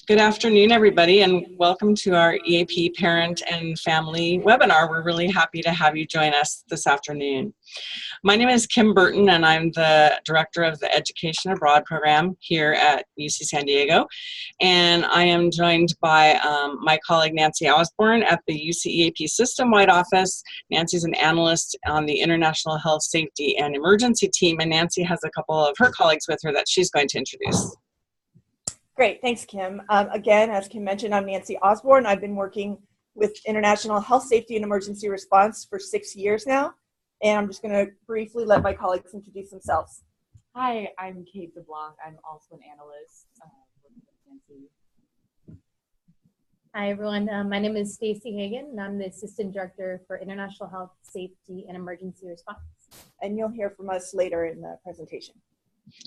Good afternoon, everybody, and welcome to our EAP Parent and Family webinar. We're really happy to have you join us this afternoon. My name is Kim Burton, and I'm the Director of the Education Abroad program here at UC San Diego. And I am joined by my colleague Nancy Osborne at the UCEAP Systemwide Office. Nancy's an analyst on the International Health, Safety, and Emergency team, and Nancy has a couple of her colleagues with her that she's going to introduce. Great, thanks, Kim. Again, as Kim mentioned, I'm Nancy Osborne. I've been working with International Health, Safety, and Emergency Response for 6 years now, and I'm just going to briefly let my colleagues introduce themselves. Hi, I'm Kate DeBlanc. I'm also an analyst working with Nancy. Hi, everyone. My name is Stacy Hagan, and I'm the Assistant Director for International Health, Safety, and Emergency Response. And you'll hear from us later in the presentation.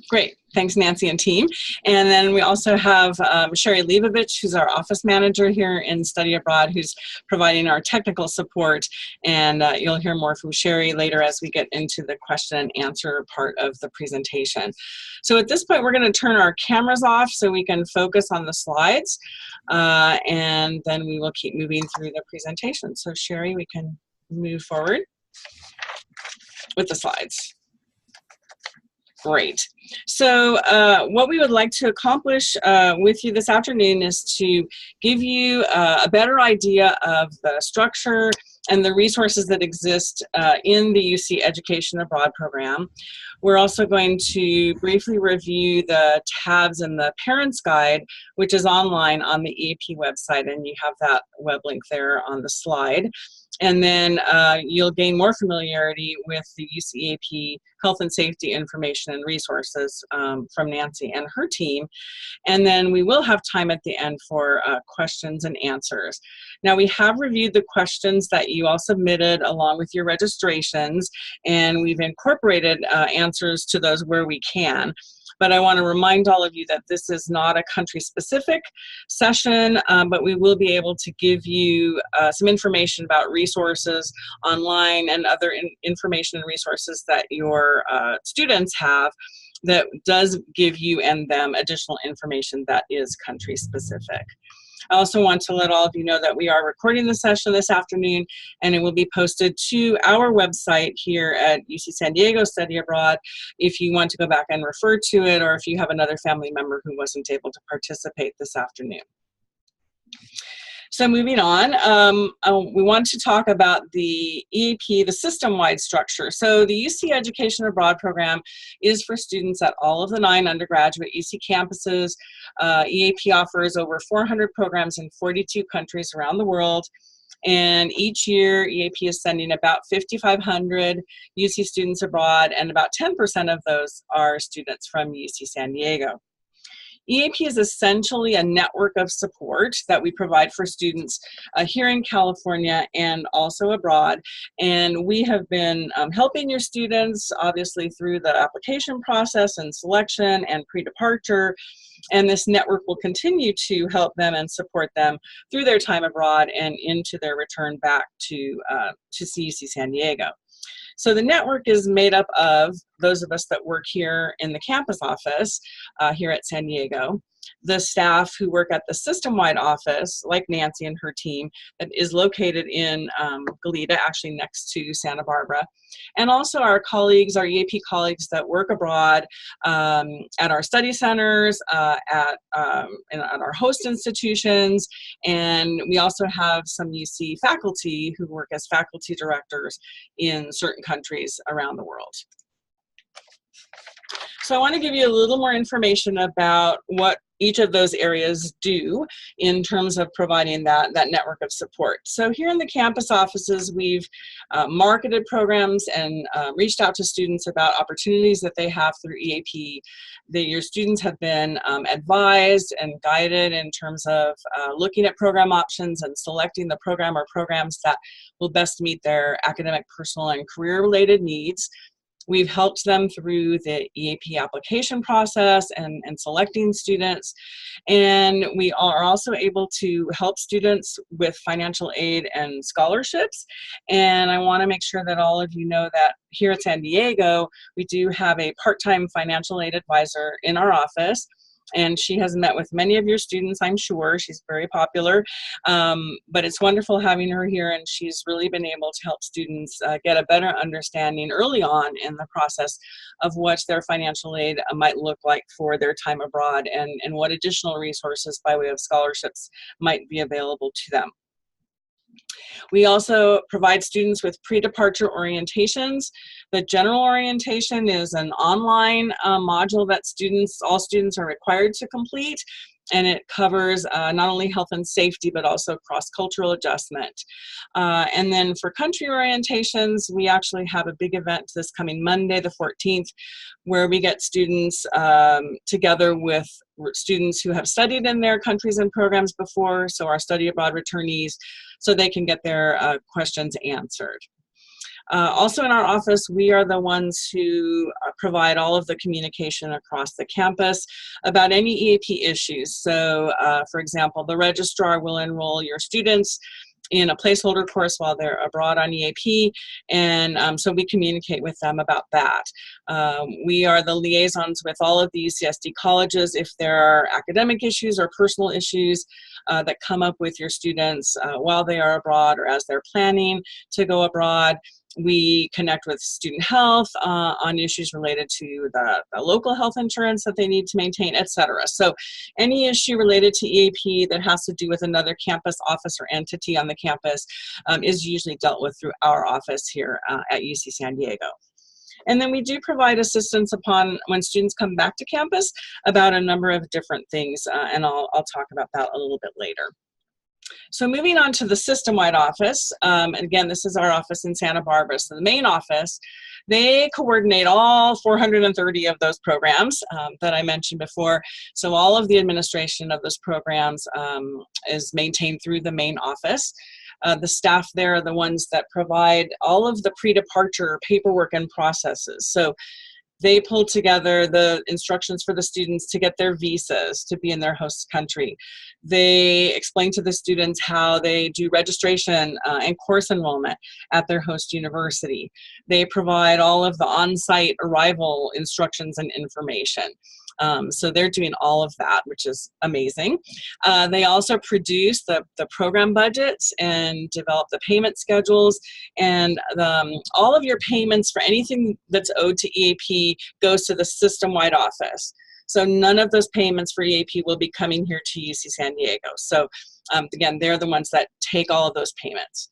Great. Thanks, Nancy and team. And then we also have Sherry Leibovich, who's our office manager here in Study Abroad, who's providing our technical support. And you'll hear more from Sherry later as we get into the question and answer part of the presentation. So at this point, we're going to turn our cameras off so we can focus on the slides. And then we will keep moving through the presentation. So Sherry, we can move forward with the slides. Great. So what we would like to accomplish with you this afternoon is to give you a better idea of the structure and the resources that exist in the UC Education Abroad program. We're also going to briefly review the tabs in the Parents Guide, which is online on the EAP website, and you have that web link there on the slide. And then you'll gain more familiarity with the UCEAP Health and Safety Information and Resources from Nancy and her team. And then we will have time at the end for questions and answers. Now, we have reviewed the questions that you all submitted along with your registrations, and we've incorporated answers to those where we can. But I want to remind all of you that this is not a country-specific session, but we will be able to give you some information about resources online and other information and resources that your students have that does give you and them additional information that is country-specific. I also want to let all of you know that we are recording the session this afternoon, and it will be posted to our website here at UC San Diego Study Abroad if you want to go back and refer to it, or if you have another family member who wasn't able to participate this afternoon. So moving on, we want to talk about the EAP, the system-wide structure. So the UC Education Abroad program is for students at all of the 9 undergraduate UC campuses. EAP offers over 400 programs in 42 countries around the world. And each year, EAP is sending about 5,500 UC students abroad, and about 10% of those are students from UC San Diego. EAP is essentially a network of support that we provide for students here in California and also abroad. And we have been helping your students, obviously, through the application process and selection and pre-departure. And this network will continue to help them and support them through their time abroad and into their return back to UC San Diego. So the network is made up of those of us that work here in the campus office here at San Diego, the staff who work at the Systemwide Office, like Nancy and her team, that is located in Goleta, actually next to Santa Barbara, and also our colleagues, our EAP colleagues that work abroad at our study centers, at our host institutions, and we also have some UC faculty who work as faculty directors in certain countries around the world. So I want to give you a little more information about what each of those areas do in terms of providing that network of support. So here in the campus offices, we've marketed programs and reached out to students about opportunities that they have through EAP. Your students have been advised and guided in terms of looking at program options and selecting the program or programs that will best meet their academic, personal, and career-related needs. We've helped them through the EAP application process and selecting students. And we are also able to help students with financial aid and scholarships. And I want to make sure that all of you know that here at San Diego, we do have a part-time financial aid advisor in our office. and she has met with many of your students, I'm sure. She's very popular, but it's wonderful having her here, and she's really been able to help students get a better understanding early on in the process of what their financial aid might look like for their time abroad, and what additional resources by way of scholarships might be available to them. We also provide students with pre-departure orientations. The general orientation is an online module that all students are required to complete, and it covers not only health and safety, but also cross-cultural adjustment. And then for country orientations, we actually have a big event this coming Monday, the 14th, where we get students together with students who have studied in their countries and programs before, so our study abroad returnees, so they can get their questions answered. Also in our office, we are the ones who provide all of the communication across the campus about any EAP issues. So, for example, the registrar will enroll your students in a placeholder course while they're abroad on EAP, and so we communicate with them about that. We are the liaisons with all of the UCSD colleges if there are academic issues or personal issues that come up with your students while they are abroad or as they're planning to go abroad. We connect with student health on issues related to the local health insurance that they need to maintain, etc. So any issue related to EAP that has to do with another campus, office, or entity on the campus is usually dealt with through our office here at UC San Diego. And then we do provide assistance upon when students come back to campus about a number of different things, and I'll talk about that a little bit later. So moving on to the Systemwide Office, and again, this is our office in Santa Barbara. So the main office, they coordinate all 430 of those programs that I mentioned before. So all of the administration of those programs is maintained through the main office. The staff there are the ones that provide all of the pre-departure paperwork and processes. So they pull together the instructions for the students to get their visas to be in their host country. They explain to the students how they do registration and course enrollment at their host university. They provide all of the on-site arrival instructions and information. So they're doing all of that, which is amazing. They also produce the program budgets and develop the payment schedules, and all of your payments for anything that's owed to EAP goes to the Systemwide Office. So none of those payments for EAP will be coming here to UC San Diego. So again, they're the ones that take all of those payments.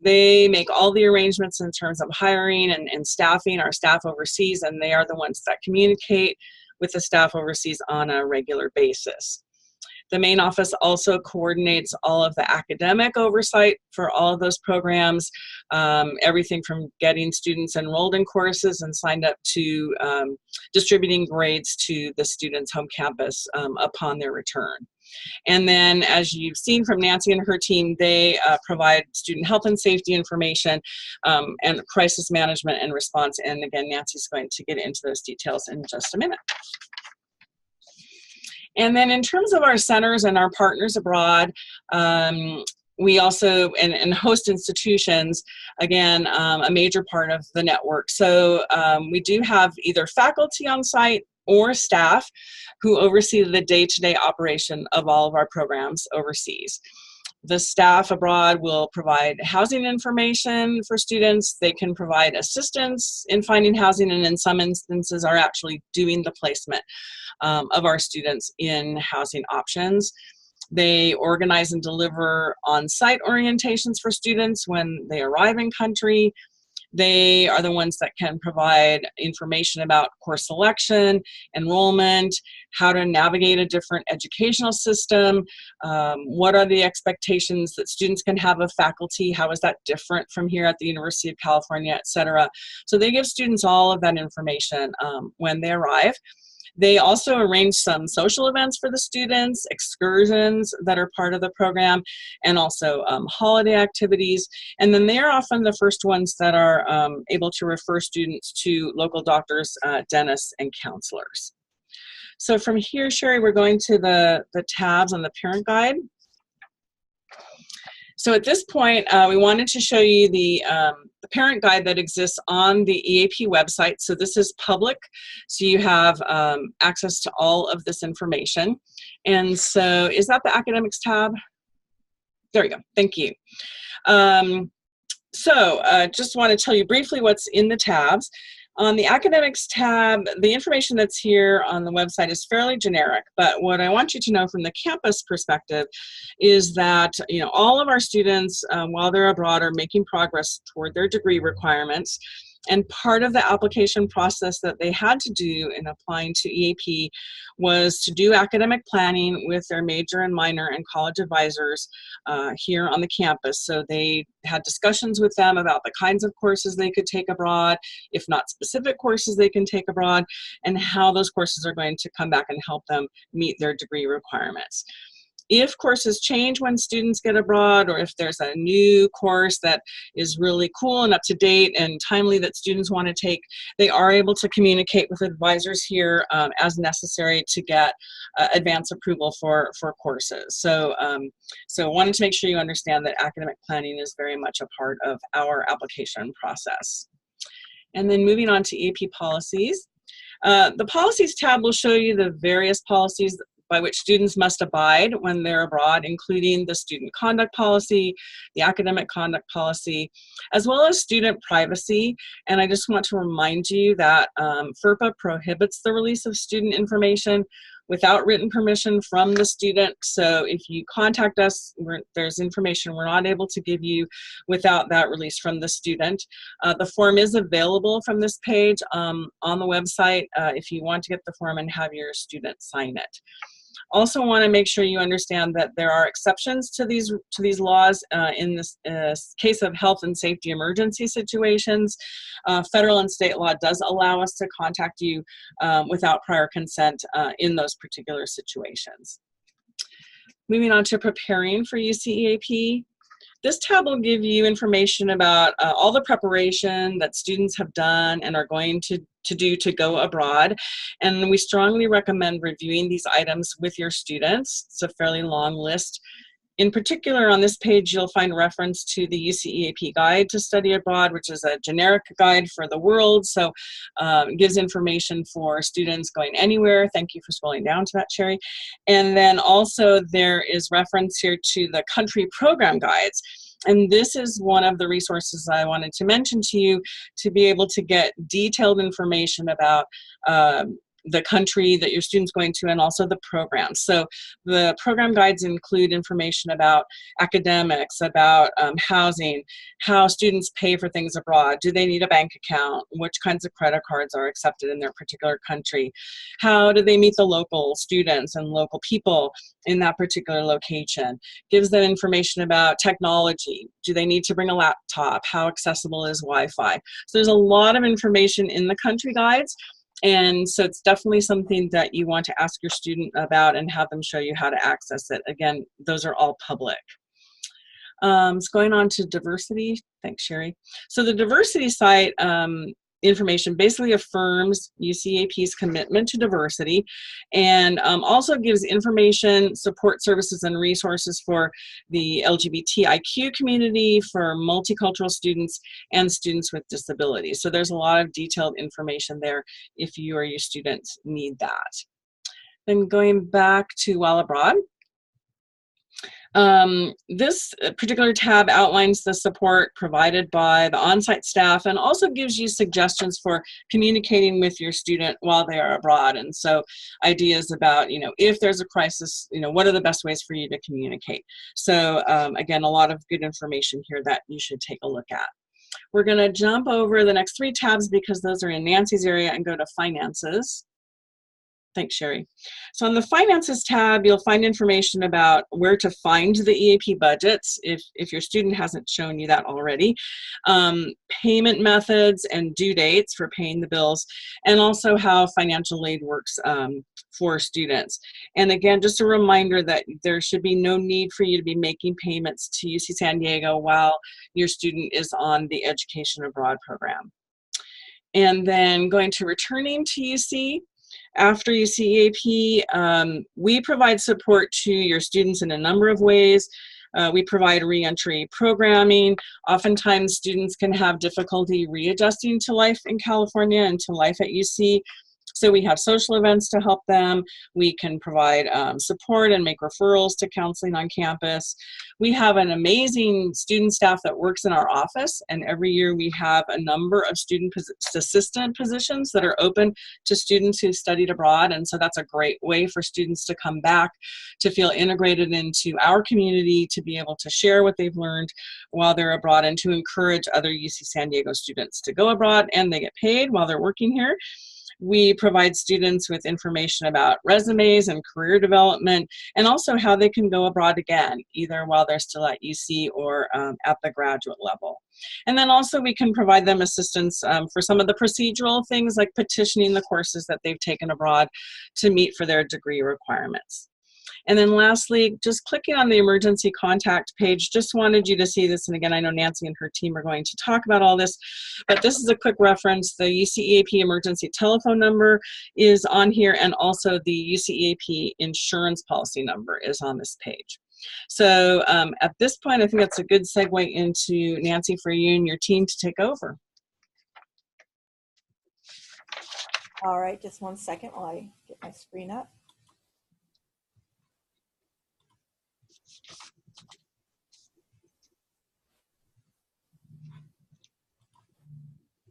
They make all the arrangements in terms of hiring and staffing our staff overseas, and they are the ones that communicate with the staff overseas on a regular basis. The main office also coordinates all of the academic oversight for all of those programs, everything from getting students enrolled in courses and signed up to distributing grades to the students' home campus upon their return. And then, as you've seen from Nancy and her team, they provide student health and safety information and crisis management and response. And again, Nancy's going to get into those details in just a minute. And then in terms of our centers and our partners abroad, we also, and host institutions, again, a major part of the network. So we do have either faculty on site or staff who oversee the day-to-day operation of all of our programs overseas. The staff abroad will provide housing information for students. They can provide assistance in finding housing, and in some instances are actually doing the placement of our students in housing options. They organize and deliver on-site orientations for students when they arrive in country. They are the ones that can provide information about course selection, enrollment, how to navigate a different educational system, what are the expectations that students can have of faculty, how is that different from here at the University of California, etc. So they give students all of that information when they arrive. They also arrange some social events for the students, excursions that are part of the program, and also holiday activities. And then they're often the first ones that are able to refer students to local doctors, dentists, and counselors. So from here, Sherry, we're going to the tabs on the parent guide. So at this point, we wanted to show you the parent guide that exists on the EAP website. So this is public, so you have access to all of this information. And so is that the academics tab? There we go, thank you. Just want to tell you briefly what's in the tabs. On the academics tab, the information that's here on the website is fairly generic, but what I want you to know from the campus perspective is that all of our students, while they're abroad, are making progress toward their degree requirements. And part of the application process that they had to do in applying to EAP was to do academic planning with their major and minor and college advisors here on the campus. So they had discussions with them about the kinds of courses they could take abroad, if not specific courses they can take abroad, and how those courses are going to come back and help them meet their degree requirements. If courses change when students get abroad, or if there's a new course that is really cool and up to date and timely that students want to take, they are able to communicate with advisors here as necessary to get advance approval for courses. So wanted to make sure you understand that academic planning is very much a part of our application process. And then moving on to EAP policies. The policies tab will show you the various policies by which students must abide when they're abroad, including the student conduct policy, the academic conduct policy, as well as student privacy. And I just want to remind you that FERPA prohibits the release of student information without written permission from the student. So if you contact us, there's information we're not able to give you without that release from the student. The form is available from this page on the website if you want to get the form and have your student sign it. Also want to make sure you understand that there are exceptions to these laws in this case of health and safety emergency situations. Federal and state law does allow us to contact you without prior consent in those particular situations. Moving on to preparing for UCEAP. This tab will give you information about all the preparation that students have done and are going to do to go abroad. And we strongly recommend reviewing these items with your students. It's a fairly long list. In particular, on this page, you'll find reference to the UCEAP Guide to Study Abroad, which is a generic guide for the world. So it gives information for students going anywhere. Thank you for scrolling down to that, Sherry. And then also there is reference here to the country program guides. And this is one of the resources I wanted to mention to you to be able to get detailed information about the country that your student's going to and also the program. So the program guides include information about academics, about housing, how students pay for things abroad, do they need a bank account, which kinds of credit cards are accepted in their particular country, how do they meet the local students and local people in that particular location, gives them information about technology, do they need to bring a laptop, how accessible is Wi-Fi. So there's a lot of information in the country guides. And so it's definitely something that you want to ask your student about and have them show you how to access it. Again, those are all public. It's going on to diversity. Thanks, Sherry. So the diversity site information basically affirms UCEAP's commitment to diversity and also gives information, support services, and resources for the LGBTIQ community, for multicultural students, and students with disabilities. So there's a lot of detailed information there if you or your students need that. Then going back to while abroad. This particular tab outlines the support provided by the on-site staff and also gives you suggestions for communicating with your student while they are abroad. And so ideas about, if there's a crisis, what are the best ways for you to communicate? So again, a lot of good information here that you should take a look at. We're going to jump over the next 3 tabs because those are in Nancy's area and go to finances. Thanks, Sherry. So on the Finances tab, you'll find information about where to find the EAP budgets, if your student hasn't shown you that already, payment methods and due dates for paying the bills, and also how financial aid works for students. And again, just a reminder that there should be no need for you to be making payments to UC San Diego while your student is on the Education Abroad program. And then going to returning to UC. After UCEAP, we provide support to your students in a number of ways. We provide reentry programming. Oftentimes students can have difficulty readjusting to life in California and to life at UC. So we have social events to help them. We can provide support and make referrals to counseling on campus. We have an amazing student staff that works in our office, and every year we have a number of student assistant positions that are open to students who studied abroad, and so that's a great way for students to come back, to feel integrated into our community, to be able to share what they've learned while they're abroad, and to encourage other UC San Diego students to go abroad, and they get paid while they're working here. We provide students with information about resumes and career development, and also how they can go abroad again, either while they're still at UC or at the graduate level. And then also we can provide them assistance for some of the procedural things like petitioning the courses that they've taken abroad to meet for their degree requirements. And then lastly, just clicking on the emergency contact page, just wanted you to see this. And again, I know Nancy and her team are going to talk about all this, but this is a quick reference. The UCEAP emergency telephone number is on here, and also the UCEAP insurance policy number is on this page. So at this point, I think that's a good segue into Nancy, for you and your team to take over. All right, just one second while I get my screen up.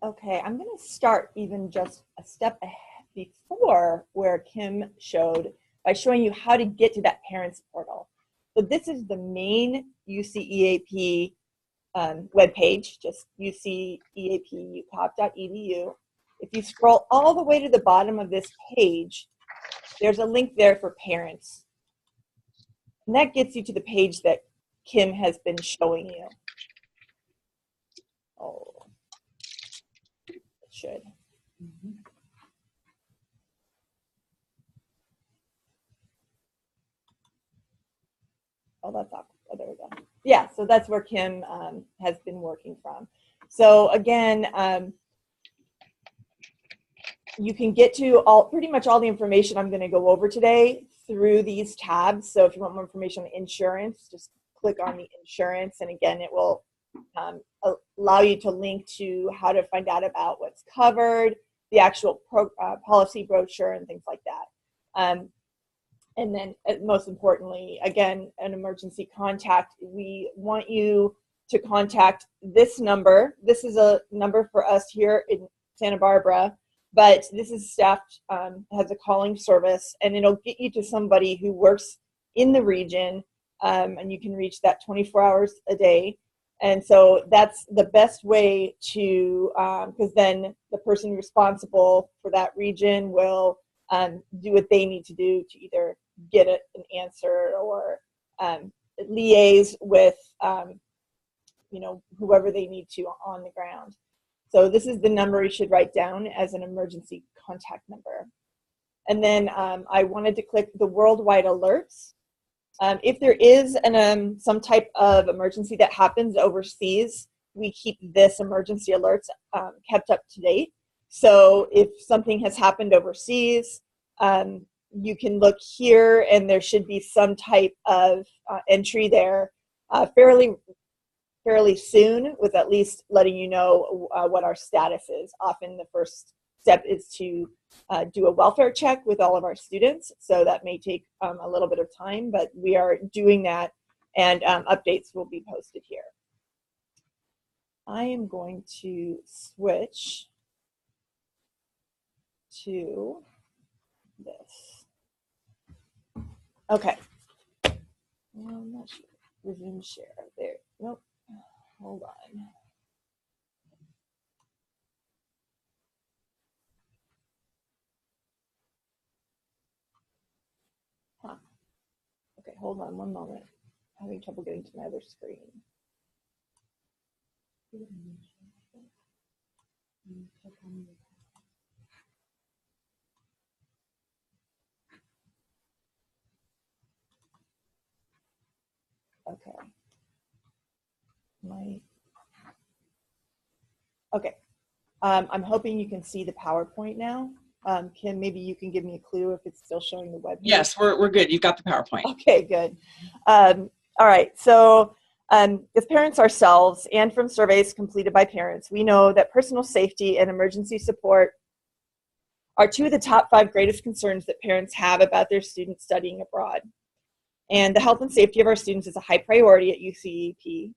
Okay, I'm going to start even just a step ahead before where Kim showed, by showing you how to get to that parents portal. So this is the main UCEAP webpage, just uceapucop.edu. If you scroll all the way to the bottom of this page, there's a link there for parents. And that gets you to the page that Kim has been showing you. Oh. Should. Oh, that's awkward. Oh, there we go. Yeah, so that's where Kim has been working from. So again, you can get to pretty much all the information I'm going to go over today through these tabs. So if you want more information on insurance, just click on the insurance, and again, it will allow you to link to how to find out about what's covered, the actual policy brochure, and things like that. And then most importantly, again, an emergency contact. We want you to contact this number. This is a number for us here in Santa Barbara, but this is staff, has a calling service, and it'll get you to somebody who works in the region, and you can reach that 24 hours a day. And so that's the best way to, because then the person responsible for that region will do what they need to do to either get an answer or liaise with, whoever they need to on the ground. So this is the number you should write down as an emergency contact number. And then I wanted to click the worldwide alerts. If there is some type of emergency that happens overseas, we keep this emergency alerts kept up to date. So if something has happened overseas, you can look here, and there should be some type of entry there fairly soon, with at least letting you know what our status is. Often the first step is to do a welfare check with all of our students. So that may take a little bit of time, but we are doing that, and updates will be posted here. I am going to switch to this. Okay. I'm not sure. Resume share. There. Nope. Hold on. Huh. Okay, hold on one moment. I'm having trouble getting to my other screen. Okay. Okay. I'm hoping you can see the PowerPoint now. Kim, maybe you can give me a clue if it's still showing the web page. Yes, we're good. You've got the PowerPoint. Okay, good. All All right, so as parents ourselves and from surveys completed by parents, we know that personal safety and emergency support are two of the top 5 greatest concerns that parents have about their students studying abroad. And the health and safety of our students is a high priority at UCEAP.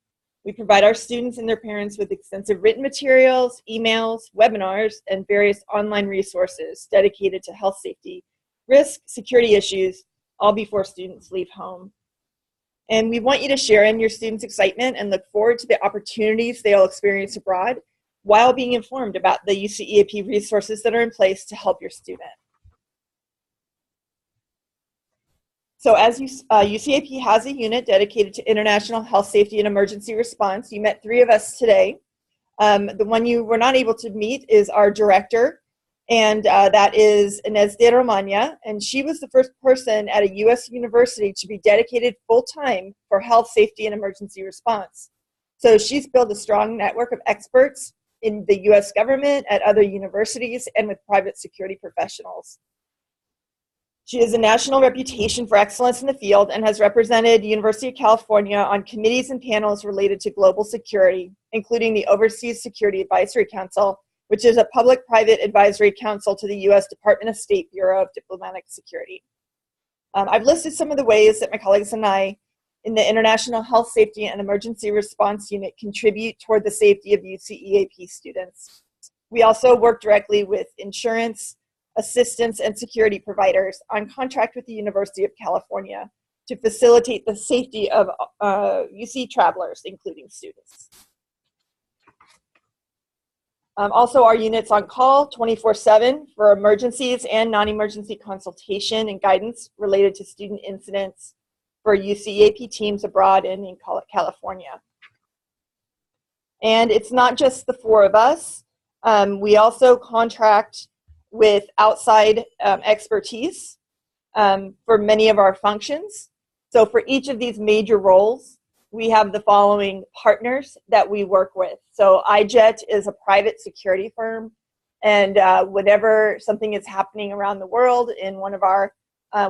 We provide our students and their parents with extensive written materials, emails, webinars, and various online resources dedicated to health safety, risk, security issues, all before students leave home. And we want you to share in your students' excitement and look forward to the opportunities they'll experience abroad while being informed about the UCEAP resources that are in place to help your student. So as UCEAP has a unit dedicated to international health, safety, and emergency response. You met 3 of us today. The one you were not able to meet is our director, and that is Inez de Romagna, and she was the first person at a U.S. university to be dedicated full-time for health, safety, and emergency response. So she's built a strong network of experts in the U.S. government, at other universities, and with private security professionals. She has a national reputation for excellence in the field and has represented the University of California on committees and panels related to global security, including the Overseas Security Advisory Council, which is a public-private advisory council to the U.S. Department of State Bureau of Diplomatic Security. I've listed some of the ways that my colleagues and I in the International Health, Safety, and Emergency Response Unit contribute toward the safety of UCEAP students. We also work directly with insurance, assistance, and security providers on contract with the University of California to facilitate the safety of UC travelers, including students. Also, our unit's on call 24/7 for emergencies and non-emergency consultation and guidance related to student incidents for UCEAP teams abroad and in California. And it's not just the 4 of us. We also contract with outside expertise for many of our functions. So for each of these major roles, we have the following partners that we work with. So iJet is a private security firm, and whenever something is happening around the world in one of our,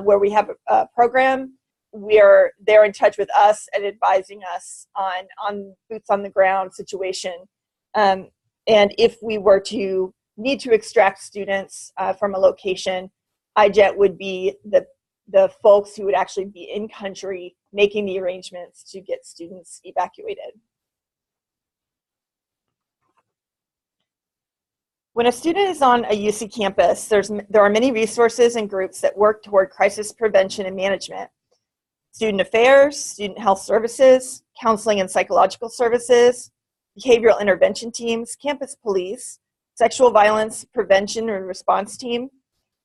where we have a program, they're in touch with us and advising us on boots on the ground situation. And if we were to need to extract students from a location, iJet would be the folks who would actually be in country making the arrangements to get students evacuated. When a student is on a UC campus, there are many resources and groups that work toward crisis prevention and management. Student affairs, student health services, counseling and psychological services, behavioral intervention teams, campus police, sexual violence prevention and response team,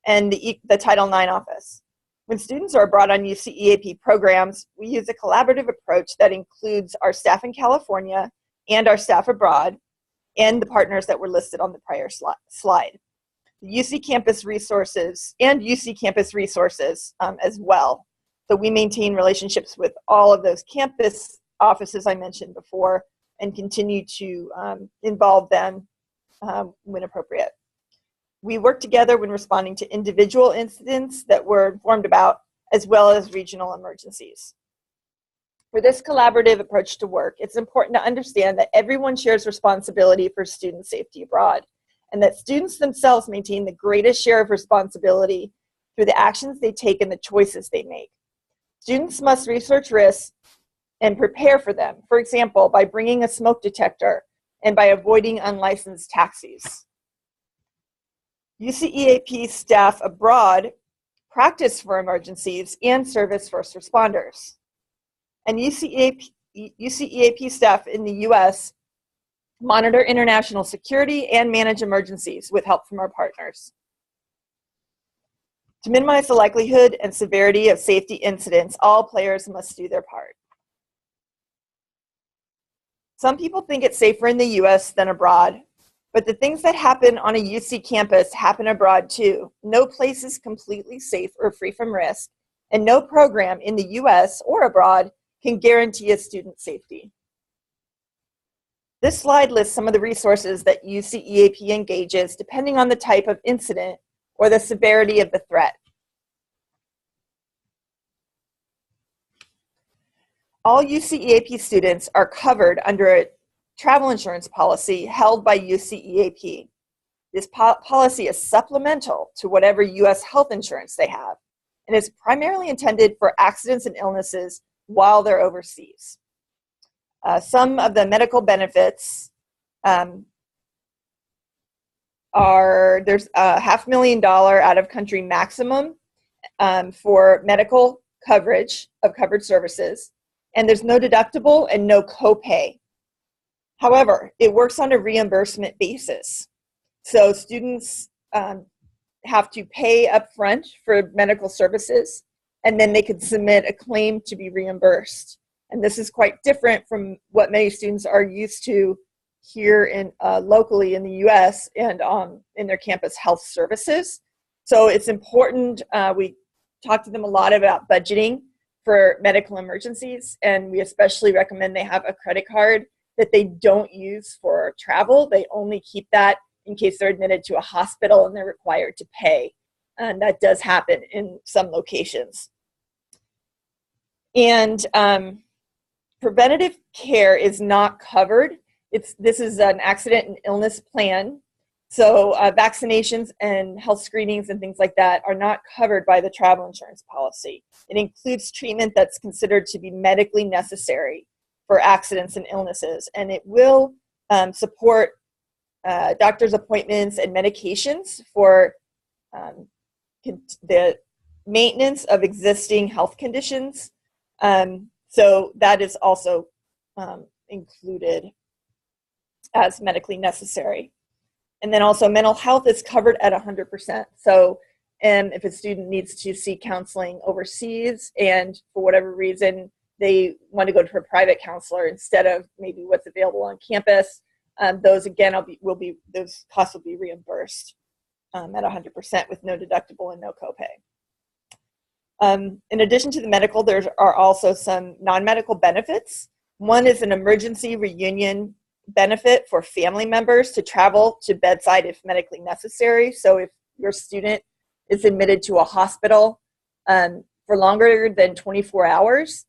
and the Title IX office. When students are abroad on UCEAP programs, we use a collaborative approach that includes our staff in California and our staff abroad and the partners that were listed on the prior slide. The UC campus resources and UC campus resources as well. So we maintain relationships with all of those campus offices I mentioned before and continue to involve them when appropriate. We work together when responding to individual incidents that we're informed about, as well as regional emergencies. For this collaborative approach to work, it's important to understand that everyone shares responsibility for student safety abroad, and that students themselves maintain the greatest share of responsibility through the actions they take and the choices they make. Students must research risks and prepare for them, for example, by bringing a smoke detector and by avoiding unlicensed taxis. UCEAP staff abroad practice for emergencies and service first responders. And UCEAP staff in the US monitor international security and manage emergencies with help from our partners. To minimize the likelihood and severity of safety incidents, all players must do their part. Some people think it's safer in the US than abroad, but the things that happen on a UC campus happen abroad too. No place is completely safe or free from risk, and no program in the US or abroad can guarantee a student's safety. This slide lists some of the resources that UCEAP engages depending on the type of incident or the severity of the threat. all UCEAP students are covered under a travel insurance policy held by UCEAP. This policy is supplemental to whatever U.S. health insurance they have, and is primarily intended for accidents and illnesses while they're overseas. Some of the medical benefits are, there's a $500,000 out-of-country maximum for medical coverage of covered services, and there's no deductible and no copay. However, it works on a reimbursement basis. So students have to pay upfront for medical services, and then they could submit a claim to be reimbursed. And this is quite different from what many students are used to here in locally in the U.S. and in their campus health services. So it's important. We talk to them a lot about budgeting for medical emergencies, and we especially recommend they have a credit card that they don't use for travel. They only keep that in case they're admitted to a hospital and they're required to pay. And that does happen in some locations. And preventative care is not covered. This is an accident and illness plan. So vaccinations and health screenings and things like that are not covered by the travel insurance policy. It includes treatment that's considered to be medically necessary for accidents and illnesses. And it will support doctor's appointments and medications for the maintenance of existing health conditions. So that is also included as medically necessary. And then also mental health is covered at 100%. So if a student needs to seek counseling overseas and for whatever reason they want to go to a private counselor instead of maybe what's available on campus, those again those costs will be reimbursed at 100% with no deductible and no copay. In addition to the medical, there are also some non-medical benefits. One is an emergency reunion benefit for family members to travel to bedside if medically necessary. So if your student is admitted to a hospital for longer than 24 hours,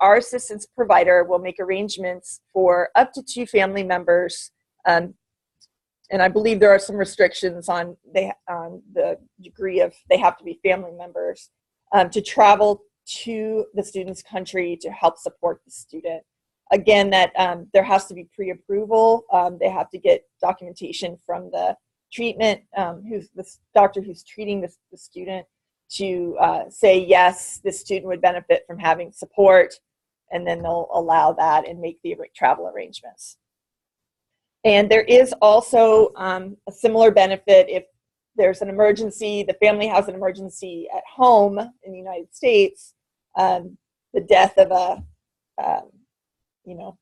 our assistance provider will make arrangements for up to 2 family members, and I believe there are some restrictions on the degree of they have to be family members to travel to the student's country to help support the student. Again, that there has to be pre-approval. They have to get documentation from the treatment, who's the doctor who's treating the student, to say, yes, this student would benefit from having support, and then they'll allow that and make the travel arrangements. And there is also a similar benefit if there's an emergency, the family has an emergency at home in the United States, the death of a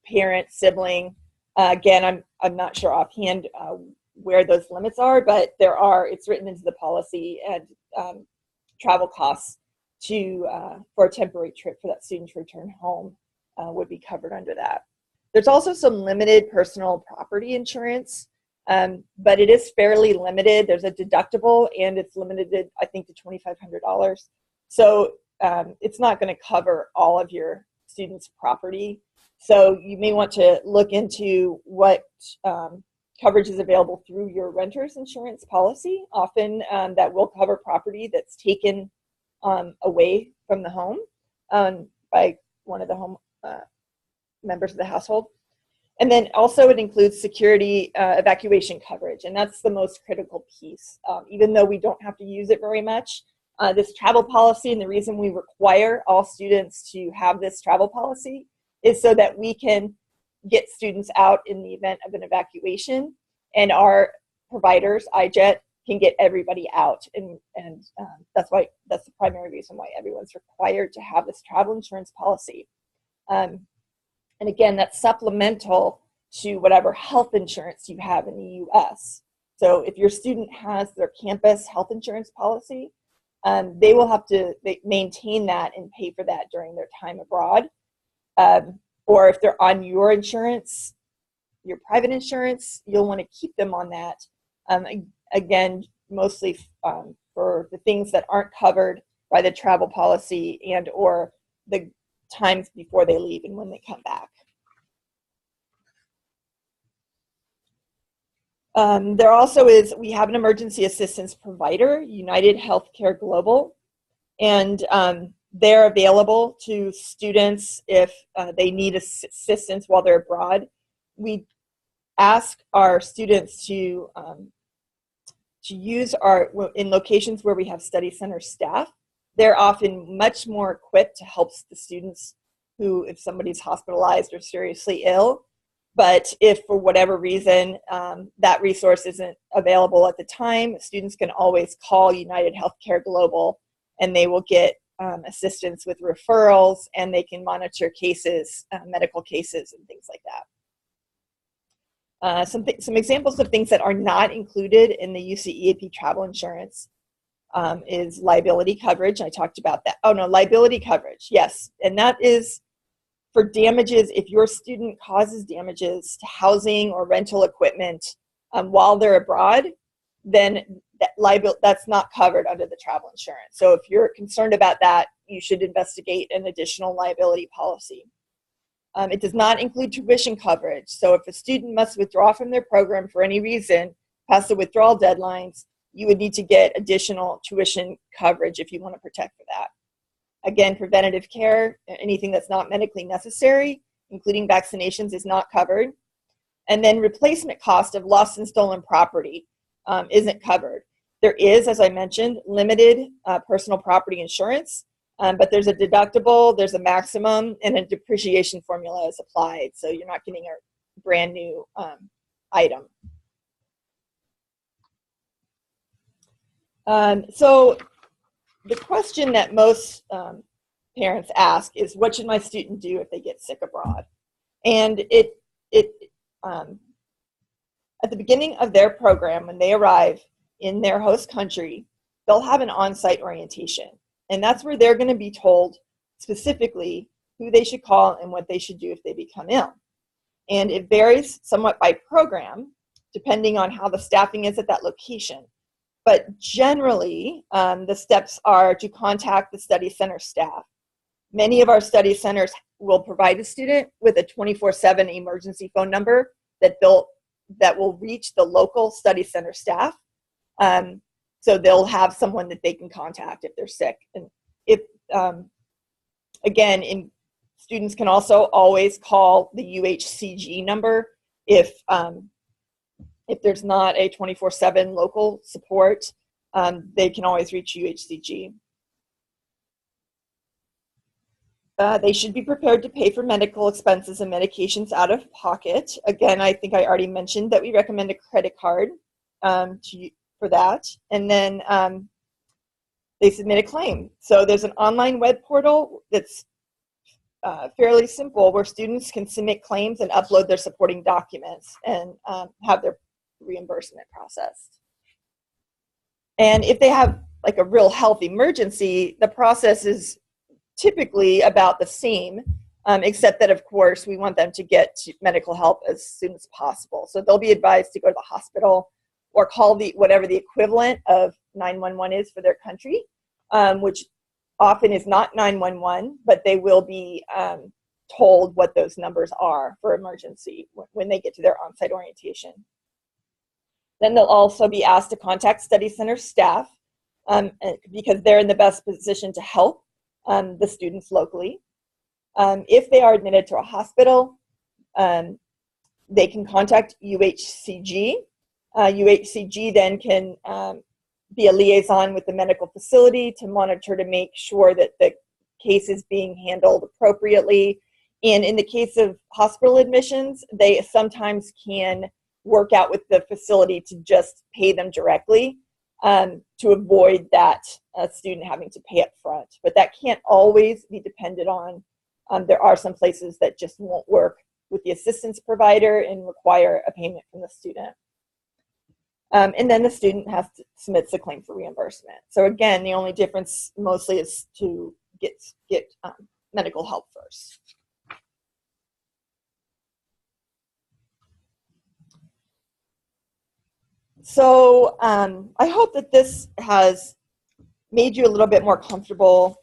parent, sibling. Again, I'm not sure offhand where those limits are, but it's written into the policy, and travel costs for a temporary trip for that student to return home would be covered under that. There's also some limited personal property insurance, but it is fairly limited. There's a deductible, and it's limited, I think, to $2,500. So it's not going to cover all of your student's property. So you may want to look into what coverage is available through your renter's insurance policy. Often that will cover property that's taken away from the home by one of the home members of the household. And then also it includes security evacuation coverage, and that's the most critical piece. Even though we don't have to use it very much, this travel policy, and the reason we require all students to have this travel policy is so that we can get students out in the event of an evacuation, and our providers, IJET, can get everybody out. And that's the primary reason why everyone's required to have this travel insurance policy. And again, that's supplemental to whatever health insurance you have in the U.S. So if your student has their campus health insurance policy, they will have to maintain that and pay for that during their time abroad. Or if they're on your insurance, your private insurance, you'll want to keep them on that. Again, mostly for the things that aren't covered by the travel policy and or the times before they leave and when they come back. There also is, we have an emergency assistance provider, United Healthcare Global, and they're available to students if they need assistance while they're abroad. We ask our students to use in locations where we have study center staff. They're often much more equipped to help the students who, if somebody's hospitalized or seriously ill. But if for whatever reason that resource isn't available at the time, students can always call United Healthcare Global and they will get assistance with referrals, and they can monitor cases, medical cases and things like that. Some examples of things that are not included in the UCEAP travel insurance is liability coverage. I talked about that. Oh no, liability coverage, yes. And that is for damages, if your student causes damages to housing or rental equipment while they're abroad, then that's not covered under the travel insurance. So if you're concerned about that, you should investigate an additional liability policy. It does not include tuition coverage. So if a student must withdraw from their program for any reason past the withdrawal deadlines, you would need to get additional tuition coverage if you want to protect for that. Again, preventative care, anything that's not medically necessary, including vaccinations, is not covered. And then replacement cost of lost and stolen property isn't covered. There is, as I mentioned, limited personal property insurance, but there's a deductible, there's a maximum, and a depreciation formula is applied. So you're not getting a brand new item. So the question that most parents ask is, what should my student do if they get sick abroad? And at the beginning of their program, when they arrive in their host country, they'll have an on-site orientation. And that's where they're going to be told specifically who they should call and what they should do if they become ill. And it varies somewhat by program, depending on how the staffing is at that location. But generally, the steps are to contact the study center staff. Many of our study centers will provide the student with a 24/7 emergency phone number that will reach the local study center staff. So they'll have someone that they can contact if they're sick. And if, again, students can also always call the UHCG number if there's not a 24/7 local support. They can always reach UHCG. They should be prepared to pay for medical expenses and medications out of pocket. Again, I think I already mentioned that we recommend a credit card for that. And then they submit a claim. So there's an online web portal that's fairly simple, where students can submit claims and upload their supporting documents and have their reimbursement processed. And if they have like a real health emergency, the process is typically about the same, except that, of course, we want them to get medical help as soon as possible. So they'll be advised to go to the hospital or call whatever the equivalent of 911 is for their country, which often is not 911, but they will be told what those numbers are for emergency when they get to their on-site orientation. Then they'll also be asked to contact study center staff because they're in the best position to help the students locally. If they are admitted to a hospital, they can contact UHCG. UHCG then can be a liaison with the medical facility to monitor to make sure that the case is being handled appropriately. And in the case of hospital admissions, they sometimes can work out with the facility to just pay them directly to avoid that student having to pay up front. But that can't always be depended on. There are some places that just won't work with the assistance provider and require a payment from the student. And then the student has to submit a claim for reimbursement. So again, the only difference mostly is to get medical help first. So I hope that this has made you a little bit more comfortable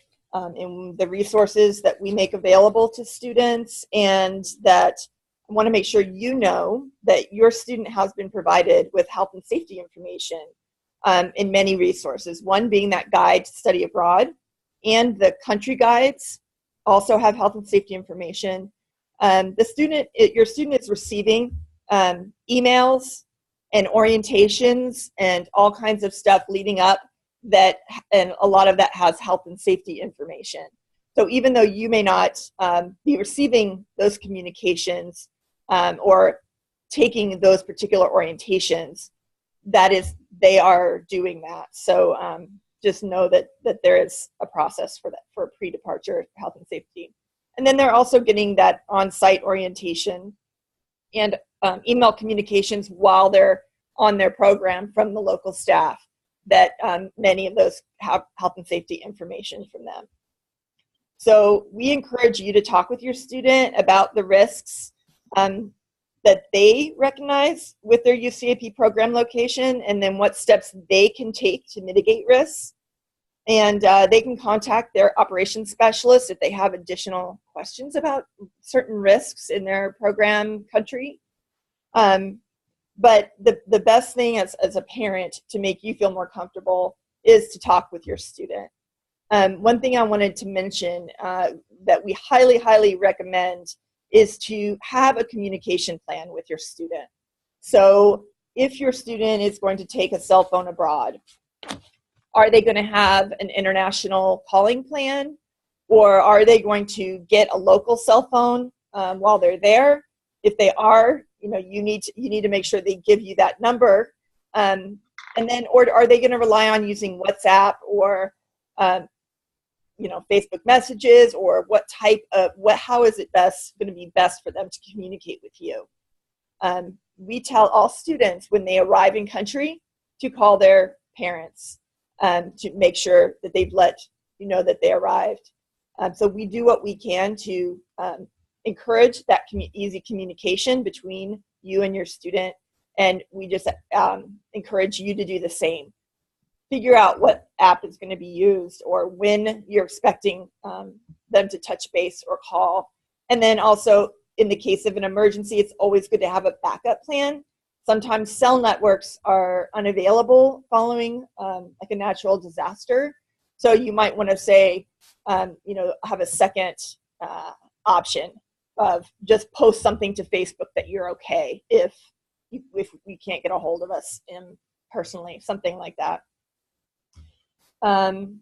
in the resources that we make available to students, and that I want to make sure you know that your student has been provided with health and safety information in many resources. One being that guide to study abroad, and the country guides also have health and safety information. Your student is receiving emails and orientations and all kinds of stuff leading up and a lot of that has health and safety information. So even though you may not be receiving those communications or taking those particular orientations, they are doing that. So just know that there is a process for that, for pre-departure health and safety. And then they're also getting that on-site orientation and email communications while they're on their program from the local staff, that many of those have health and safety information from them. So we encourage you to talk with your student about the risks that they recognize with their UCEAP program location, and then what steps they can take to mitigate risks. And they can contact their operations specialist if they have additional questions about certain risks in their program country. But the best thing as a parent to make you feel more comfortable is to talk with your student. One thing I wanted to mention that we highly, highly recommend is to have a communication plan with your student. So if your student is going to take a cell phone abroad, are they going to have an international calling plan, or are they going to get a local cell phone while they're there? If they are, you need to make sure they give you that number, and then, or are they going to rely on using WhatsApp or Facebook messages, or how is it going to be best for them to communicate with you? We tell all students when they arrive in country to call their parents to make sure that they've let you know that they arrived. So we do what we can to encourage that easy communication between you and your student, and we just encourage you to do the same. Figure out what app is going to be used, or when you're expecting them to touch base or call. And then also, in the case of an emergency, it's always good to have a backup plan. Sometimes cell networks are unavailable following like a natural disaster. So you might want to say, have a second option of just post something to Facebook that you're okay if you can't get a hold of us personally, something like that. And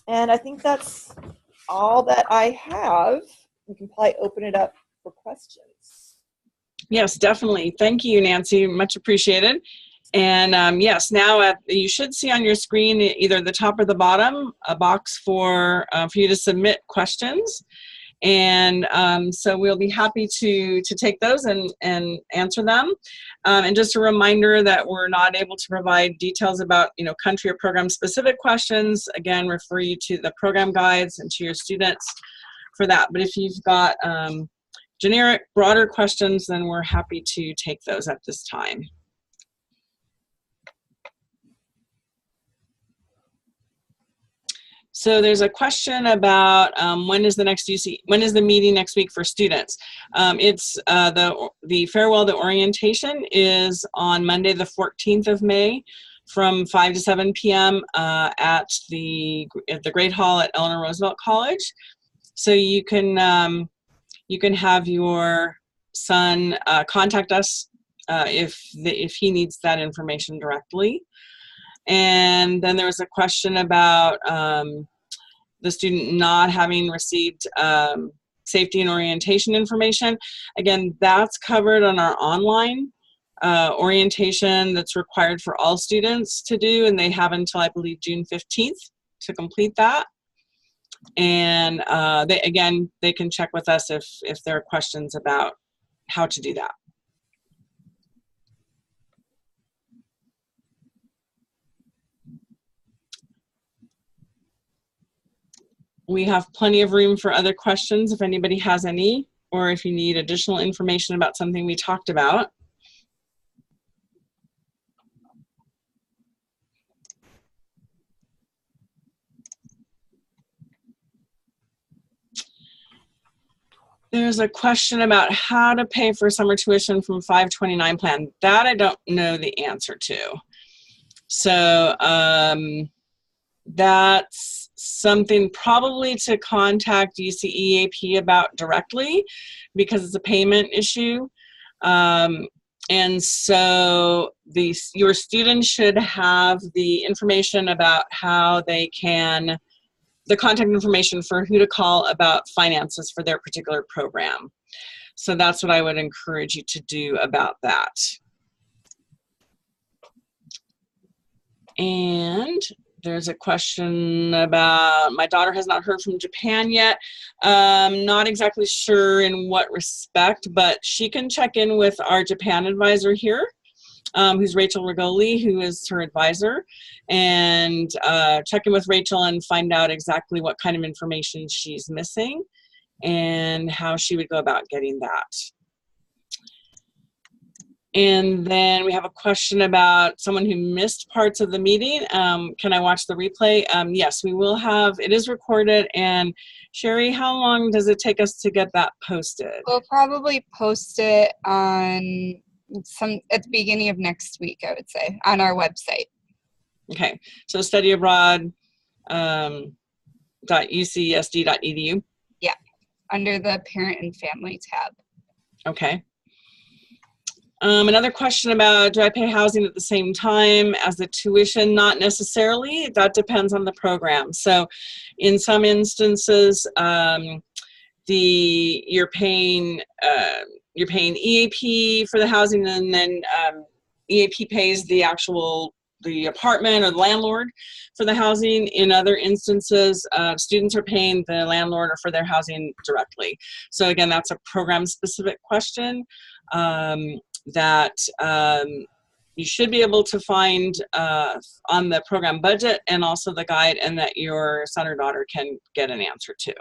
I think that's all that I have. We can probably open it up for questions. Yes, definitely. Thank you, Nancy. Much appreciated. And yes, now you should see on your screen, either the top or the bottom, a box for you to submit questions. And so we'll be happy to take those and answer them. And just a reminder that we're not able to provide details about country or program specific questions. Again, refer you to the program guides and to your students for that. But if you've got generic, broader questions, then we're happy to take those at this time. So there's a question about when is the meeting next week for students? It's the farewell to orientation is on Monday the 14th of May from 5 to 7 p.m. At the Great Hall at Eleanor Roosevelt College. So you can have your son contact us if he needs that information directly. And then there was a question about the student not having received safety and orientation information. Again, that's covered on our online orientation that's required for all students to do, and they have until, I believe, June 15th to complete that. And they can check with us if there are questions about how to do that. We have plenty of room for other questions if anybody has any, or if you need additional information about something we talked about. There's a question about how to pay for summer tuition from 529 plan. That I don't know the answer to. So that's something probably to contact UCEAP about directly, because it's a payment issue. And so your students should have the information about how they can, the contact information for who to call about finances for their particular program. So that's what I would encourage you to do about that. And there's a question about, my daughter has not heard from Japan yet. Not exactly sure in what respect, but she can check in with our Japan advisor here, who's Rachel Rigoli, who is her advisor, and check in with Rachel and find out exactly what kind of information she's missing and how she would go about getting that. And then we have a question about someone who missed parts of the meeting. Can I watch the replay? Yes, we will have, it is recorded. And Sherry, how long does it take us to get that posted? We'll probably post it on at the beginning of next week, I would say, on our website. Okay, so studyabroad.ucsd.edu. Yeah, under the parent and family tab. Okay. Another question about, do I pay housing at the same time as the tuition? Not necessarily. That depends on the program. So in some instances, you're paying EAP for the housing, and then EAP pays the apartment or the landlord for the housing. In other instances, students are paying the landlord or for their housing directly. So again, that's a program specific question that you should be able to find on the program budget and also the guide, and that your son or daughter can get an answer to.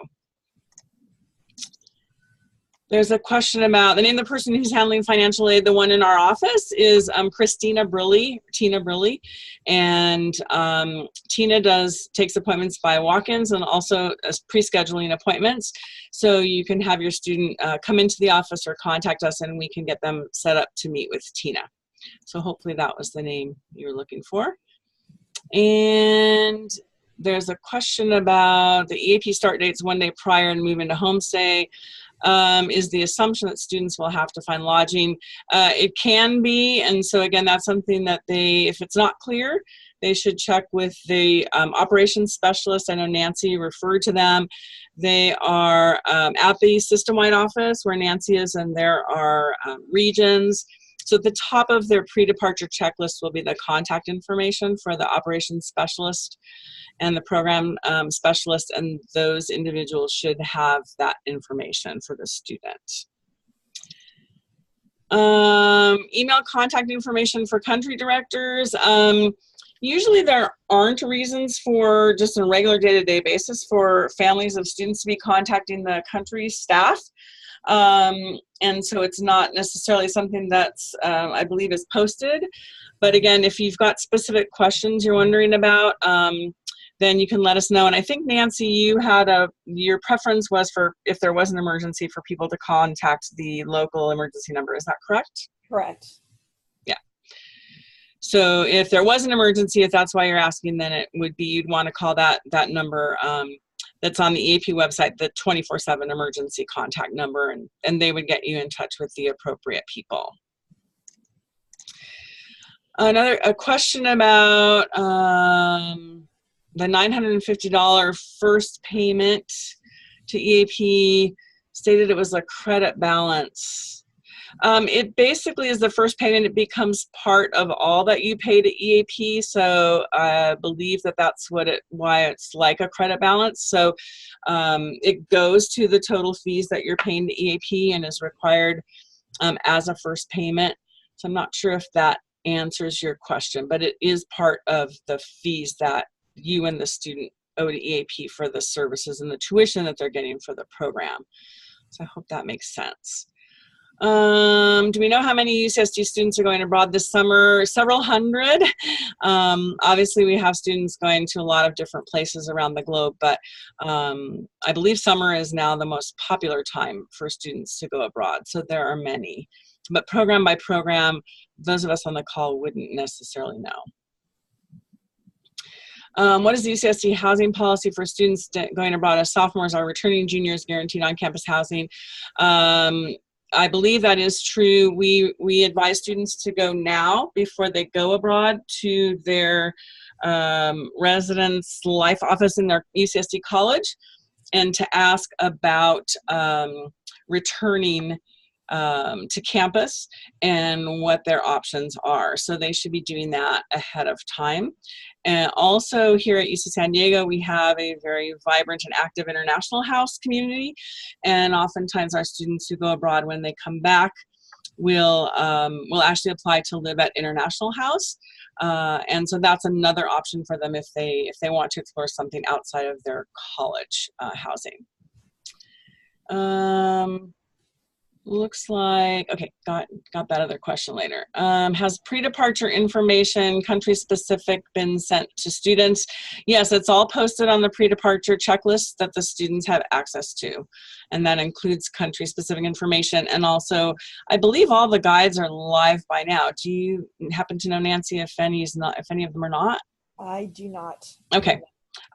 There's a question about the name of the person who's handling financial aid. The one in our office is Tina Briley, and Tina takes appointments by walk-ins and also pre-scheduling appointments. So you can have your student come into the office or contact us, and we can get them set up to meet with Tina. So hopefully that was the name you were looking for. And there's a question about the EAP start dates one day prior and move into homestay. Is the assumption that students will have to find lodging. It can be, and so again, that's something that if it's not clear, they should check with the operations specialist. I know Nancy referred to them. They are at the Systemwide Office where Nancy is, and there are regions. So at the top of their pre-departure checklist will be the contact information for the operations specialist and the program specialist, and those individuals should have that information for the student. Email contact information for country directors. Usually there aren't reasons for, just on a regular day-to-day basis, for families of students to be contacting the country staff. And so it's not necessarily something that's, I believe, is posted. But again, if you've got specific questions you're wondering about, then you can let us know. And I think, Nancy, you had your preference was for, if there was an emergency, for people to contact the local emergency number. Is that correct? Correct. Yeah. So if there was an emergency, if that's why you're asking, then it would be, you'd want to call that number that's on the EAP website, the 24/7 emergency contact number, and they would get you in touch with the appropriate people. A question about the $950 first payment to EAP, stated it was a credit balance. It basically is the first payment. It becomes part of all that you pay to EAP. So I believe that's why it's like a credit balance. So it goes to the total fees that you're paying to EAP and is required as a first payment. So I'm not sure if that answers your question, but it is part of the fees that you and the student owe to EAP for the services and the tuition that they're getting for the program. So I hope that makes sense. Do we know how many UCSD students are going abroad this summer? Several hundred. Obviously, we have students going to a lot of different places around the globe, but I believe summer is now the most popular time for students to go abroad, so there are many. But program by program, those of us on the call wouldn't necessarily know. What is the UCSD housing policy for students going abroad as sophomores or returning juniors guaranteed on-campus housing? I believe that is true. We advise students to go now before they go abroad to their residence life office in their UCSD college and to ask about returning to campus and what their options are. So they should be doing that ahead of time. And also here at UC San Diego, we have a very vibrant and active international house community. And oftentimes our students who go abroad, when they come back, will actually apply to live at International House. And so that's another option for them if they want to explore something outside of their college housing. Looks like, okay, got that other question later. Has pre-departure information, country-specific, been sent to students? Yes, it's all posted on the pre-departure checklist that the students have access to. And that includes country-specific information. And also, I believe all the guides are live by now. Do you happen to know, Nancy, if any of them are not? I do not. Okay.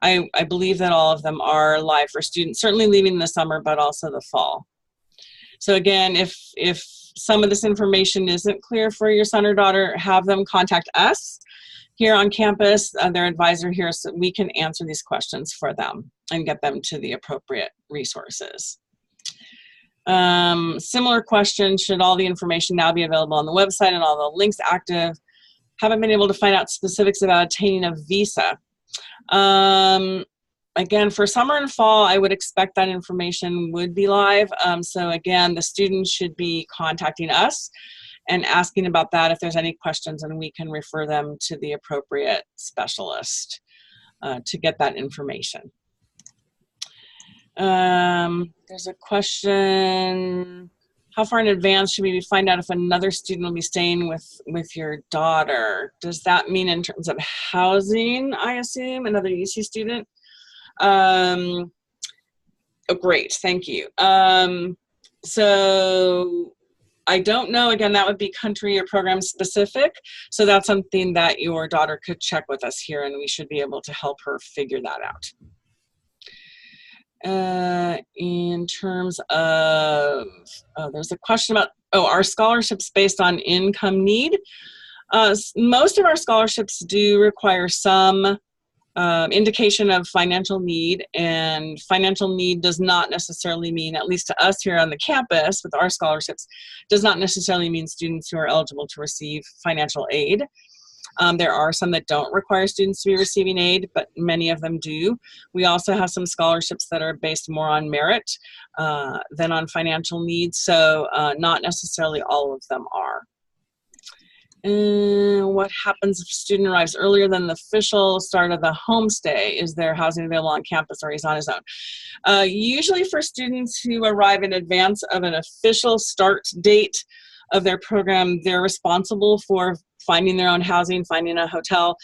I believe that all of them are live for students, certainly leaving the summer, but also the fall. So again, if some of this information isn't clear for your son or daughter, have them contact us here on campus, their advisor here, so we can answer these questions for them and get them to the appropriate resources. Similar question, should all the information now be available on the website and all the links active? Haven't been able to find out specifics about obtaining a visa. Again, for summer and fall, I would expect that information would be live. So again, the students should be contacting us and asking about that if there's any questions, and we can refer them to the appropriate specialist to get that information. There's a question, how far in advance should we find out if another student will be staying with your daughter? Does that mean in terms of housing, I assume, another UC student? Oh, great, thank you. So I don't know, again, that would be country or program specific. So that's something that your daughter could check with us here, and we should be able to help her figure that out. In terms of, there's a question about, are scholarships based on income need? Most of our scholarships do require some indication of financial need, and financial need does not necessarily mean, at least to us here on the campus with our scholarships, does not necessarily mean students who are eligible to receive financial aid. There are some that don't require students to be receiving aid, but many of them do. We also have some scholarships that are based more on merit than on financial needs, so not necessarily all of them are. What happens if a student arrives earlier than the official start of the homestay? Is there housing available on campus, or he's on his own? Usually for students who arrive in advance of an official start date of their program, they're responsible for finding their own housing, finding a hotel,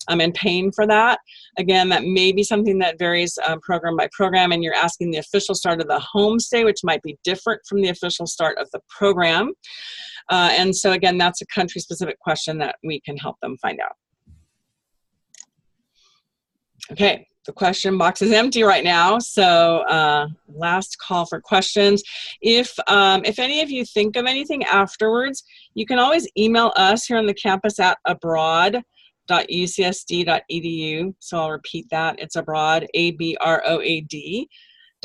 and paying for that. Again, that may be something that varies program by program, and you're asking the official start of the homestay, which might be different from the official start of the program. And so again, that's a country-specific question that we can help them find out. Okay, the question box is empty right now, so last call for questions. If any of you think of anything afterwards, you can always email us here on the campus at abroad.ucsd.edu. So I'll repeat that. It's abroad, ABROAD.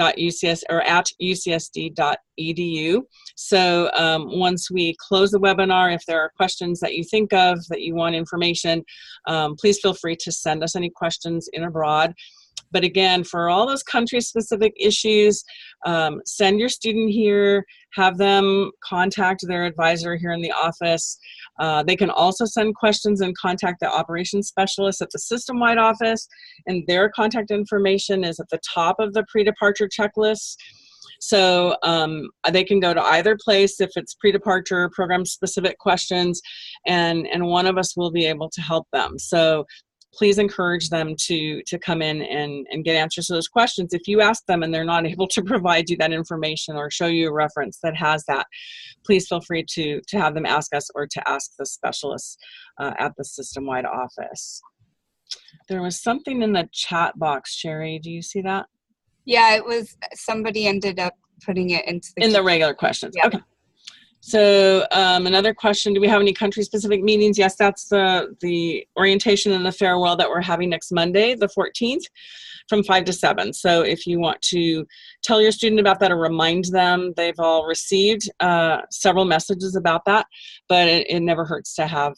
.ucs or at ucsd.edu. So once we close the webinar, if there are questions that you think of, that you want information, please feel free to send us any questions in abroad. But again, for all those country-specific issues, send your student here, have them contact their advisor here in the office. They can also send questions and contact the operations specialist at the Systemwide office, and their contact information is at the top of the pre-departure checklist. So they can go to either place if it's pre-departure, program-specific questions, and one of us will be able to help them. So please encourage them to come in and get answers to those questions. If you ask them and they're not able to provide you that information or show you a reference that has that, please feel free to have them ask us or to ask the specialists at the Systemwide office. There was something in the chat box, Sherry. Do you see that? Yeah, it was, somebody ended up putting it into the regular questions. Yeah. Okay. So another question, do we have any country-specific meetings? Yes, that's the orientation and the farewell that we're having next Monday, the 14th, from 5 to 7. So if you want to tell your student about that or remind them, they've all received several messages about that, but it never hurts to have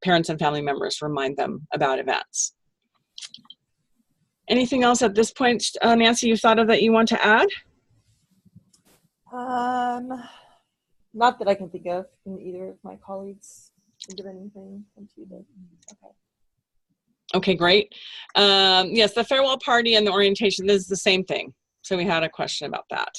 parents and family members remind them about events. Anything else at this point, Nancy, you thought of that you want to add? Not that I can think of, and either of my colleagues think of anything. Okay. Okay, great. Yes, the farewell party and the orientation is the same thing. So we had a question about that.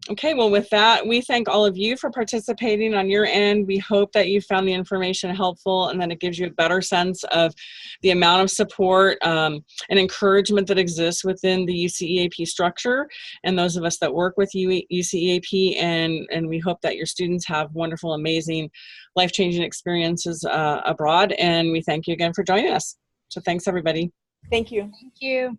Okay, well, with that, we thank all of you for participating on your end. We hope that you found the information helpful and that it gives you a better sense of the amount of support and encouragement that exists within the UCEAP structure and those of us that work with UCEAP, and we hope that your students have wonderful, amazing, life-changing experiences abroad, and we thank you again for joining us. So thanks, everybody. Thank you. Thank you.